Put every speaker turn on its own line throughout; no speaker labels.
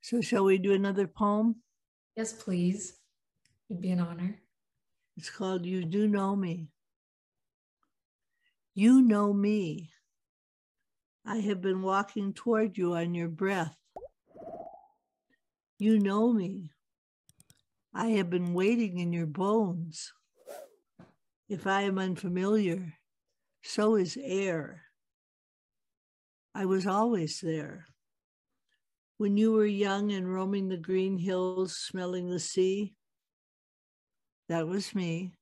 So shall we do another poem?
Yes, please. It'd be an honor.
It's called You Do Know Me. You know me. I have been walking toward you on your breath. You know me. I have been waiting in your bones. If I am unfamiliar, so is air. I was always there. When you were young and roaming the green hills, smelling the sea, that was me.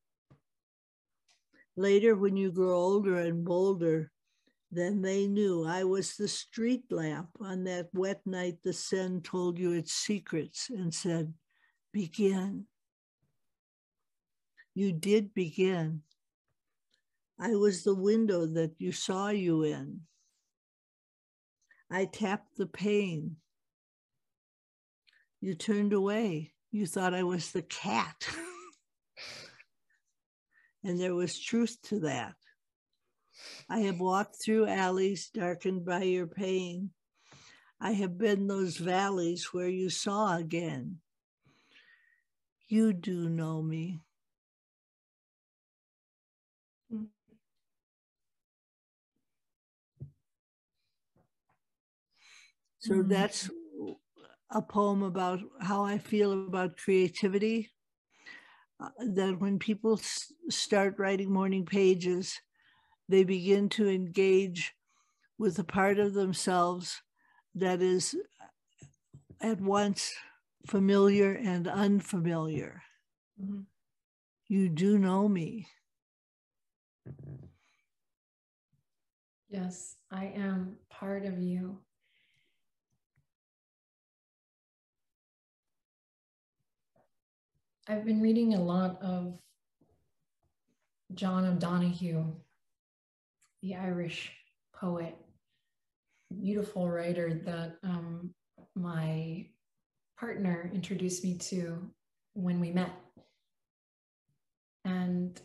Later, when you grow older and bolder, then they knew I was the street lamp on that wet night the Seine told you its secrets and said, begin. You did begin. I was the window that you saw you in. I tapped the pane. You turned away. You thought I was the cat. And there was truth to that. I have walked through alleys darkened by your pain. I have been those valleys where you saw again. You do know me. So that's a poem about how I feel about creativity. That when people start writing morning pages, they begin to engage with a part of themselves that is at once familiar and unfamiliar. Mm-hmm. You do know me.
Yes, I am part of you. I've been reading a lot of John O'Donohue, the Irish poet, beautiful writer that my partner introduced me to when we met. And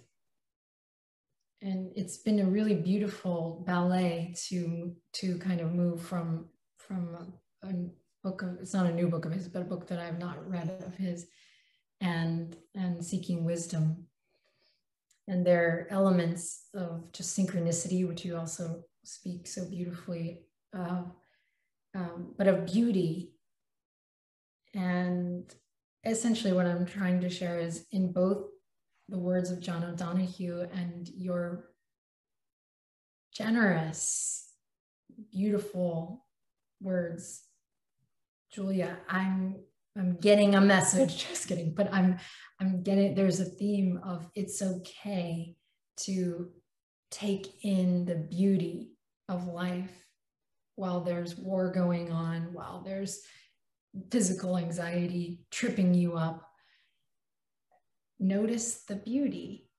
it's been a really beautiful ballet to kind of move from a book of, it's not a new book of his, but a book that I've not read of his, and Seeking Wisdom. And there are elements of just synchronicity, which you also speak so beautifully of, but of beauty. And essentially what I'm trying to share is in both the words of John O'Donohue and your generous, beautiful words, Julia, I'm getting a message, just kidding, but I'm getting, there's a theme of it's okay to take in the beauty of life while there's war going on, while there's physical anxiety tripping you up. Notice the beauty.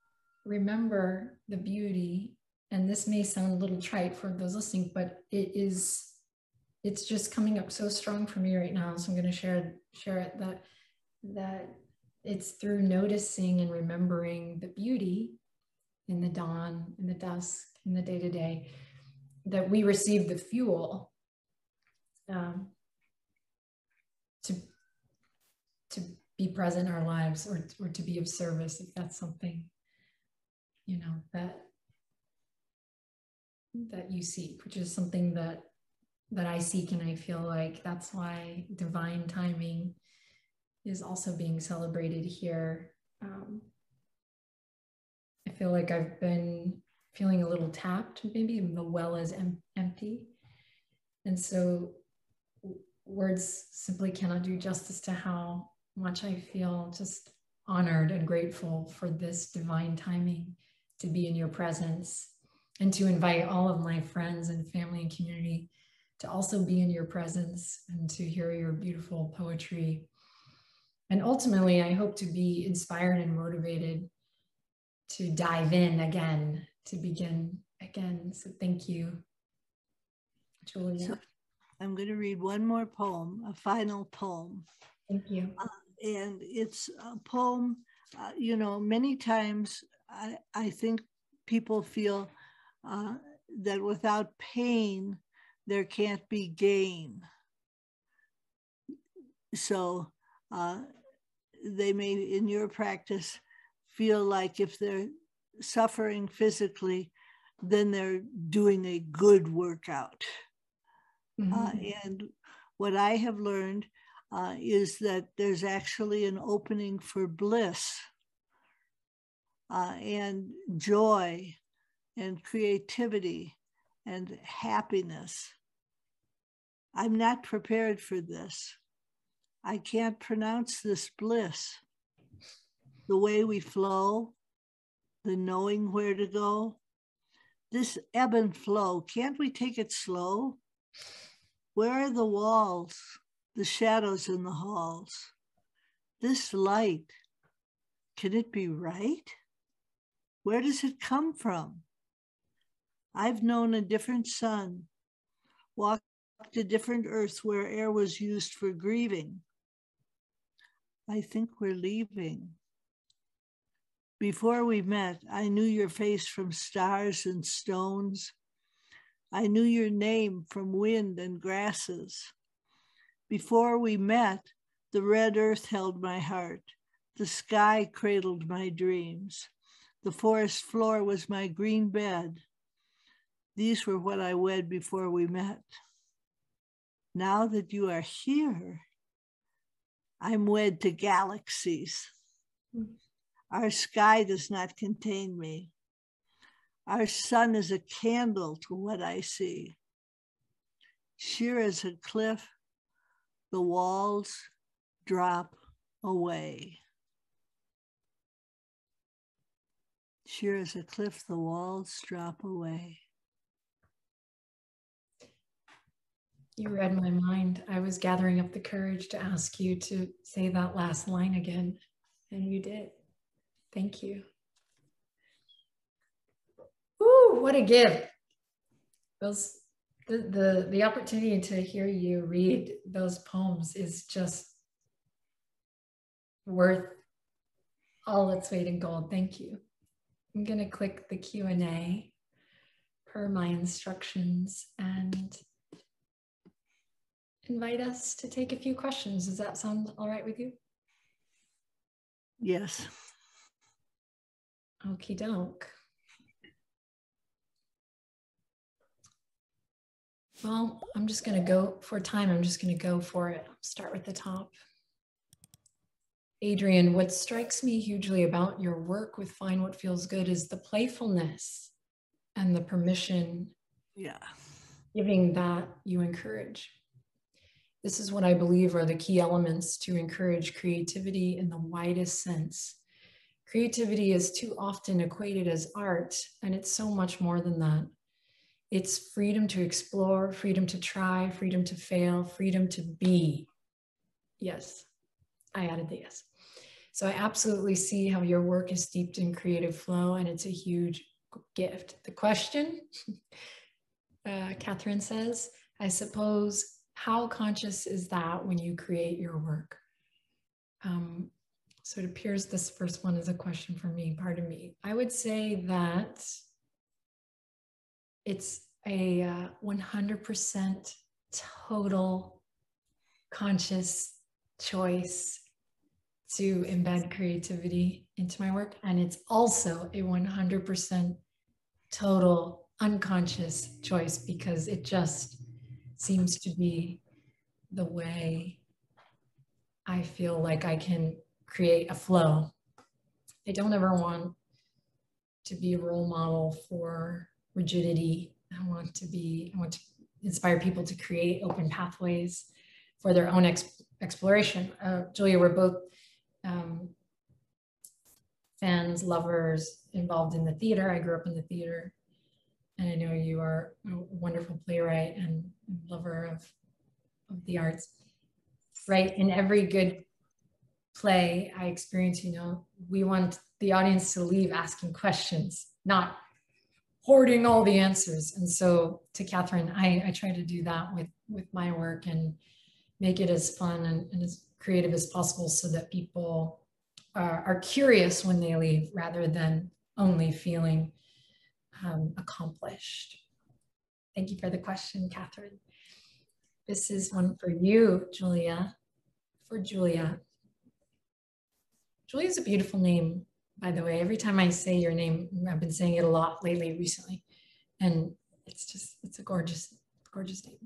Remember the beauty. And this may sound a little trite for those listening, but it's just coming up so strong for me right now. So I'm going to share it that it's through noticing and remembering the beauty in the dawn, in the dusk, in the day-to-day, that we receive the fuel to be present in our lives, or to be of service, if that's something, you know, that you seek, which is something that I seek. And I feel like that's why divine timing is also being celebrated here. I feel like I've been feeling a little tapped, maybe the well is empty. And so words simply cannot do justice to how much I feel just honored and grateful for this divine timing to be in your presence, and to invite all of my friends and family and community to also be in your presence and to hear your beautiful poetry. And ultimately, I hope to be inspired and motivated to dive in again, to begin again. So thank you, Julia. So
I'm going to read one more poem, a final poem.
Thank you.
And it's a poem, you know, many times I think people feel that without pain, there can't be gain. So they may, in your practice, feel like if they're suffering physically, then they're doing a good workout. And what I have learned is that there's actually an opening for bliss and joy and creativity and happiness. I'm not prepared for this. I can't pronounce this bliss. The way we flow, the knowing where to go, this ebb and flow, can't we take it slow? Where are the walls, the shadows in the halls? This light, can it be right? Where does it come from? I've known a different sun, walked a different earth where air was used for grieving. I think we're leaving. Before we met, I knew your face from stars and stones. I knew your name from wind and grasses. Before we met, the red earth held my heart. The sky cradled my dreams. The forest floor was my green bed. These were what I wed before we met. Now that you are here, I'm wed to galaxies. Our sky does not contain me. Our sun is a candle to what I see. Sheer as a cliff, the walls drop away. Sheer as a cliff, the walls drop away.
You read my mind. I was gathering up the courage to ask you to say that last line again, and you did. Thank you. Ooh, what a gift. The opportunity to hear you read those poems is just worth all its weight in gold. Thank you. I'm going to click the Q&A per my instructions and invite us to take a few questions. Does that sound all right with you?
Yes.
Okie doke. Well, I'm just going to go for time. I'm just going to go for it. I'll start with the top. Adrian, what strikes me hugely about your work with Find What Feels Good is the playfulness and the permission giving that you encourage. This is what I believe are the key elements to encourage creativity in the widest sense. Creativity is too often equated as art, and it's so much more than that. It's freedom to explore, freedom to try, freedom to fail, freedom to be. Yes, I added the yes. So I absolutely see how your work is steeped in creative flow, and it's a huge gift. The question, Catherine says, I suppose, how conscious is that when you create your work? So it appears this first one is a question for me, pardon me. I would say that it's a 100% total conscious choice to embed creativity into my work. And it's also a 100% total unconscious choice because it just seems to be the way I feel like I can create a flow. I don't ever want to be a role model for rigidity. I want to inspire people to create open pathways for their own exploration. Julia, we're both fans, lovers, involved in the theater. I grew up in the theater, and I know you are a wonderful playwright and lover of the arts. Right, in every good play I experience, we want the audience to leave asking questions, not hoarding all the answers. And so to Catherine, I try to do that with my work and make it as fun and as creative as possible so that people are curious when they leave rather than only feeling accomplished. Thank you for the question, Catherine. This is one for you, Julia. for Julia. Julia is a beautiful name, by the way. Every time I say your name, I've been saying it a lot lately, recently. And it's a gorgeous, gorgeous name.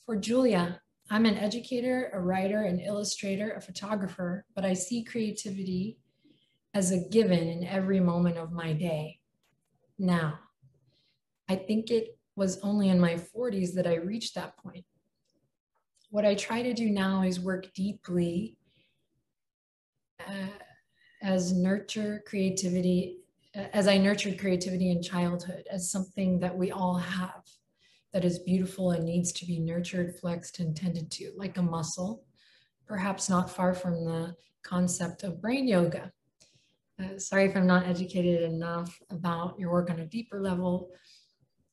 For Julia, I'm an educator, a writer, an illustrator, a photographer, but I see creativity as a given in every moment of my day. Now, I think it was only in my 40s that I reached that point. What I try to do now is work deeply as I nurtured creativity in childhood as something that we all have, that is beautiful and needs to be nurtured, flexed, and tended to, like a muscle, perhaps not far from the concept of brain yoga. Sorry if I'm not educated enough about your work on a deeper level.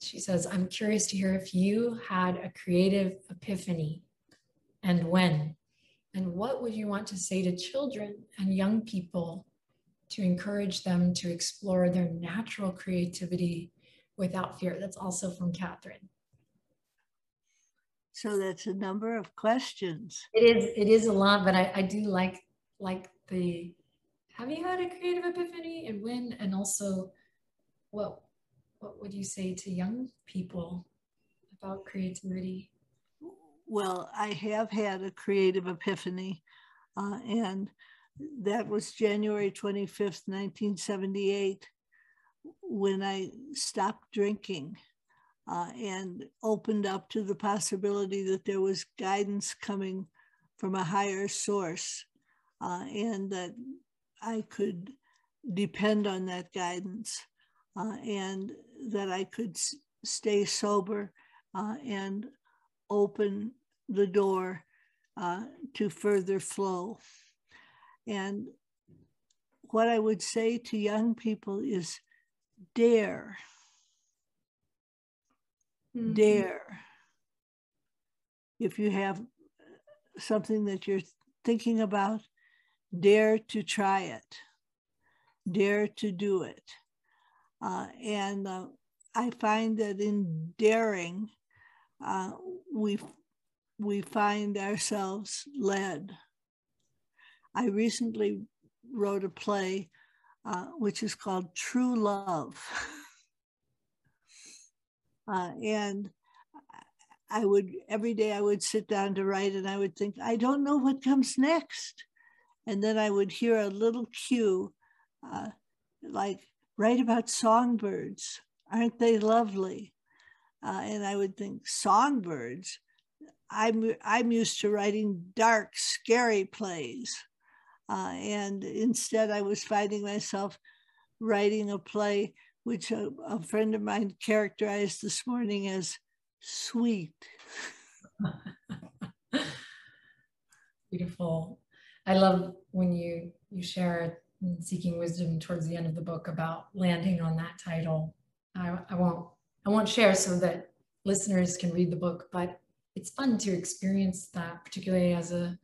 She says, I'm curious to hear if you had a creative epiphany and when, and what would you want to say to children and young people to encourage them to explore their natural creativity without fear? That's also from Catherine.
So that's a number of questions.
It is a lot, but I do like the, have you had a creative epiphany and when, and also what would you say to young people about creativity?
Well, I have had a creative epiphany, and that was January 25th, 1978, when I stopped drinking and opened up to the possibility that there was guidance coming from a higher source, and that I could depend on that guidance, and that I could stay sober and open the door to further flow. And what I would say to young people is dare. Mm-hmm. Dare. If you have something that you're thinking about, dare to try it. Dare to do it. And I find that in daring, we find ourselves led. I recently wrote a play which is called True Love. And every day I would sit down to write and I would think, I don't know what comes next. And then I would hear a little cue, like, write about songbirds. Aren't they lovely? And I would think, songbirds? I'm used to writing dark, scary plays. And instead I was finding myself writing a play which a friend of mine characterized this morning as sweet.
Beautiful. I love when you share Seeking Wisdom towards the end of the book about landing on that title. I won't share so that listeners can read the book, but it's fun to experience that, particularly as a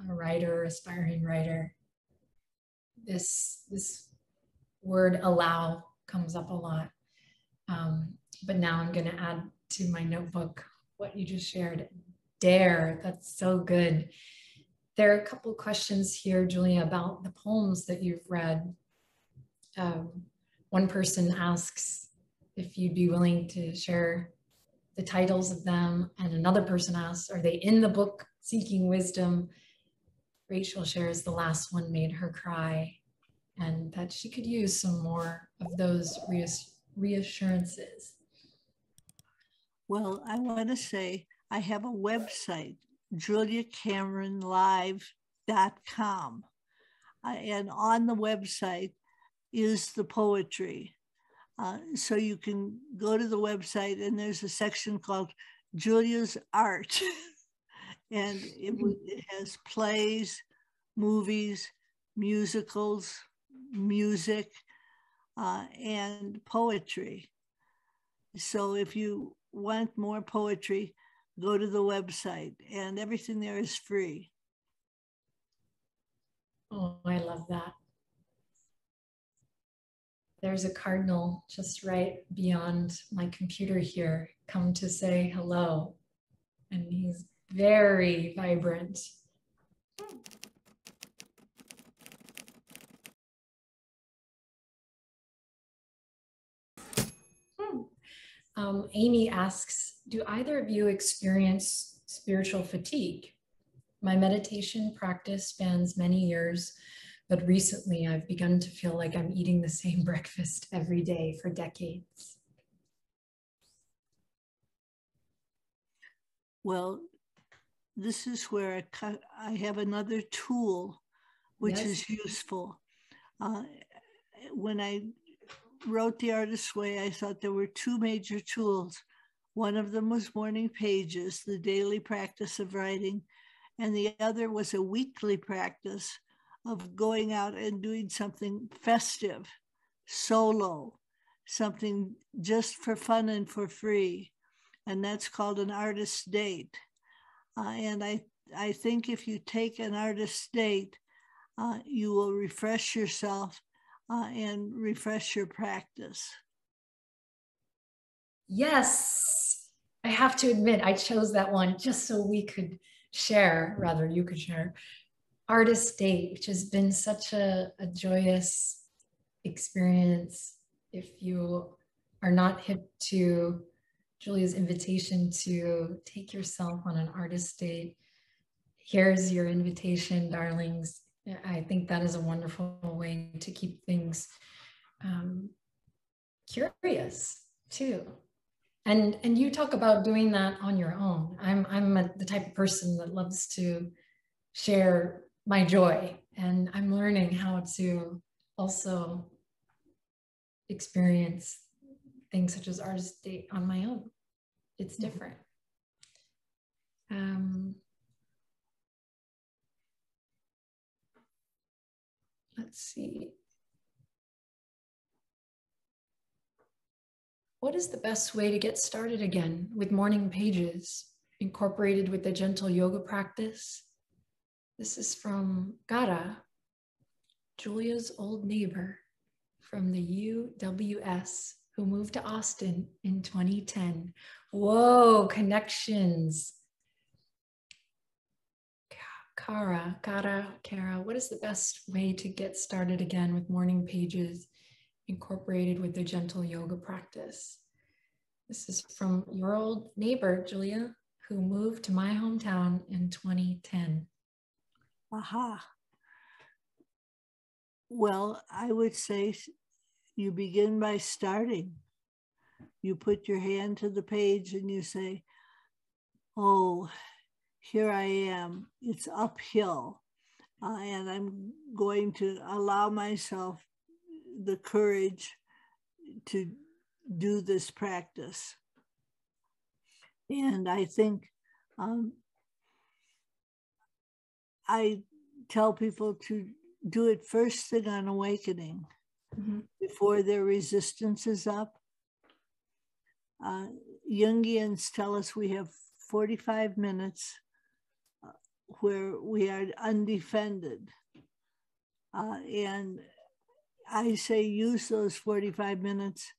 writer, aspiring writer. This word allow comes up a lot. But now I'm going to add to my notebook what you just shared. Dare, that's so good. There are a couple of questions here, Julia, about the poems that you've read. One person asks if you'd be willing to share the titles of them, and another person asks, are they in the book Seeking Wisdom? Rachel shares the last one made her cry, and that she could use some more of those reassurances.
Well, I want to say I have a website, juliacameronlive.com. And on the website is the poetry. So you can go to the website and there's a section called Julia's Art. And it has plays, movies, musicals, music, and poetry. So if you want more poetry, go to the website, and everything there is free.
Oh, I love that. There's a cardinal just right beyond my computer here, come to say hello. And he's very vibrant. Amy asks, do either of you experience spiritual fatigue? My meditation practice spans many years, but recently I've begun to feel like I'm eating the same breakfast every day for decades.
Well, this is where I have another tool which is useful. When I wrote The Artist's Way, I thought there were two major tools. One of them was morning pages, the daily practice of writing, and the other was a weekly practice of going out and doing something festive, solo, something just for fun and for free. And that's called an artist's date. And I think if you take an artist's date, you will refresh yourself and refresh your practice.
Yes, I have to admit, I chose that one just so we could share, rather you could share, Artist's Date, which has been such a joyous experience. If you are not hip to Julia's invitation to take yourself on an artist's date, here's your invitation, darlings. I think that is a wonderful way to keep things curious too. And you talk about doing that on your own. I'm the type of person that loves to share my joy, and I'm learning how to also experience things such as Artist's Date on my own. It's different. Let's see. What is the best way to get started again with morning pages incorporated with the gentle yoga practice? This is from Gara, Julia's old neighbor from the UWS who moved to Austin in 2010. Whoa, connections. Kara, what is the best way to get started again with morning pages incorporated with the gentle yoga practice? This is from your old neighbor, Julia, who moved to my hometown in 2010.
Aha. Well, I would say you begin by starting. You put your hand to the page and you say, oh, here I am. It's uphill. And I'm going to allow myself the courage to do this practice. And I think I tell people to do it first thing on awakening, before their resistance is up. Jungians tell us we have 45 minutes where we are undefended. And I say use those 45 minutes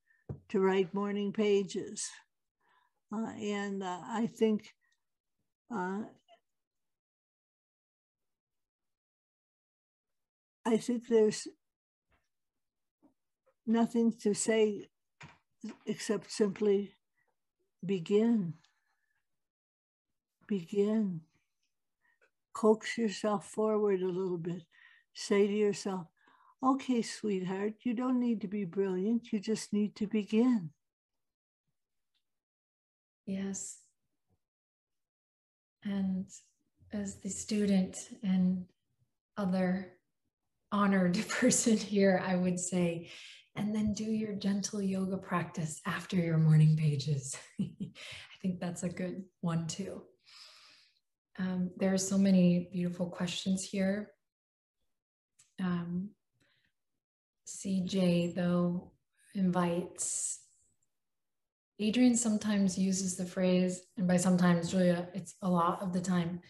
to write morning pages. And I think there's nothing to say except simply begin. Begin. Coax yourself forward a little bit. Say to yourself, okay, sweetheart, you don't need to be brilliant. You just need to begin.
Yes. And as the student and other honored person here, I would say, and then do your gentle yoga practice after your morning pages. I think that's a good one too. There are so many beautiful questions here. CJ, though, invites, Adrian sometimes uses the phrase, and by sometimes, Julia, it's a lot of the time,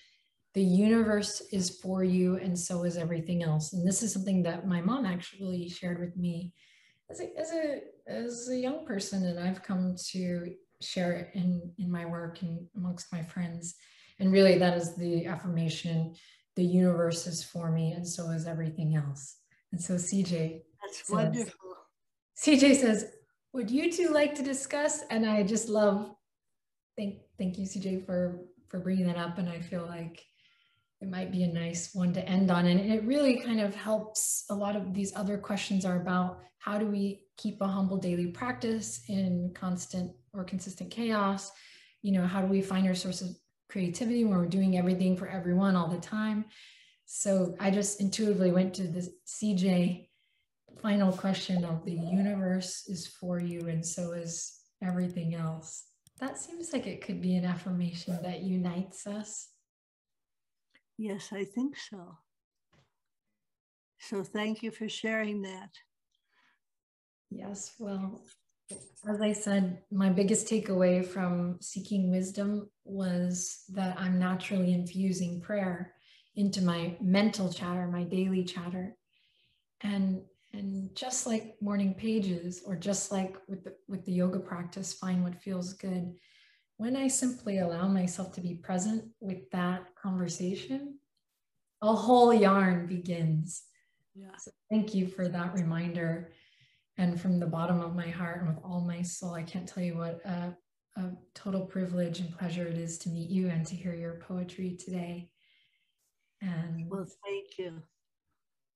the universe is for you and so is everything else. And this is something that my mom actually shared with me as a young person, and I've come to share it in my work and amongst my friends. And really that is the affirmation. the universe is for me and so is everything else. And so
That's wonderful.
CJ says, would you two like to discuss? And I just love, thank you, CJ, for bringing that up. And I feel like it might be a nice one to end on. And it really kind of helps. A lot of these other questions are about how do we keep a humble daily practice in constant or consistent chaos? You know, how do we find our source of creativity when we're doing everything for everyone all the time? So I just intuitively went to the CJ final question of the universe is for you and so is everything else. That seems like it could be an affirmation that unites us.
Yes, I think so. So thank you for sharing that.
Yes, well, as I said, my biggest takeaway from seeking wisdom was that I'm naturally infusing prayer into my mental chatter, my daily chatter. And just like morning pages, or just like with the yoga practice, find what feels good. When I simply allow myself to be present with that conversation, a whole yarn begins. Yeah. So thank you for that reminder. And from the bottom of my heart and with all my soul, I can't tell you what a total privilege and pleasure it is to meet you and to hear your poetry today. And
well, thank you.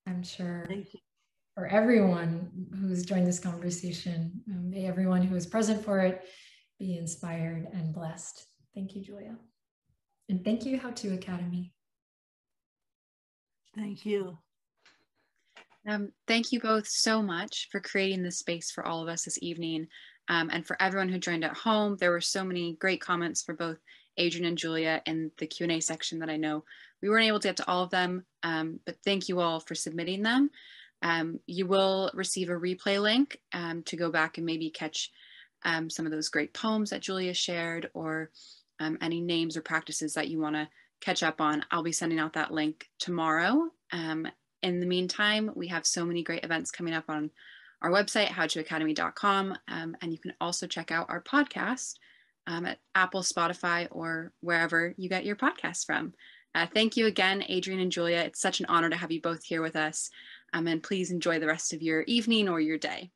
I'm sure
thank you.
For everyone who's joined this conversation, may everyone who is present for it be inspired and blessed. Thank you, Julia. And thank you, How To Academy.
Thank you.
Thank you both so much for creating this space for all of us this evening. And for everyone who joined at home, there were so many great comments for both Adrienne and Julia in the Q&A section that I know we weren't able to get to all of them, but thank you all for submitting them. You will receive a replay link to go back and maybe catch some of those great poems that Julia shared, or any names or practices that you want to catch up on. I'll be sending out that link tomorrow. In the meantime, we have so many great events coming up on our website, howtoacademy.com. And you can also check out our podcast at Apple, Spotify, or wherever you get your podcasts from. Thank you again, Adrienne and Julia. It's such an honor to have you both here with us. And please enjoy the rest of your evening or your day.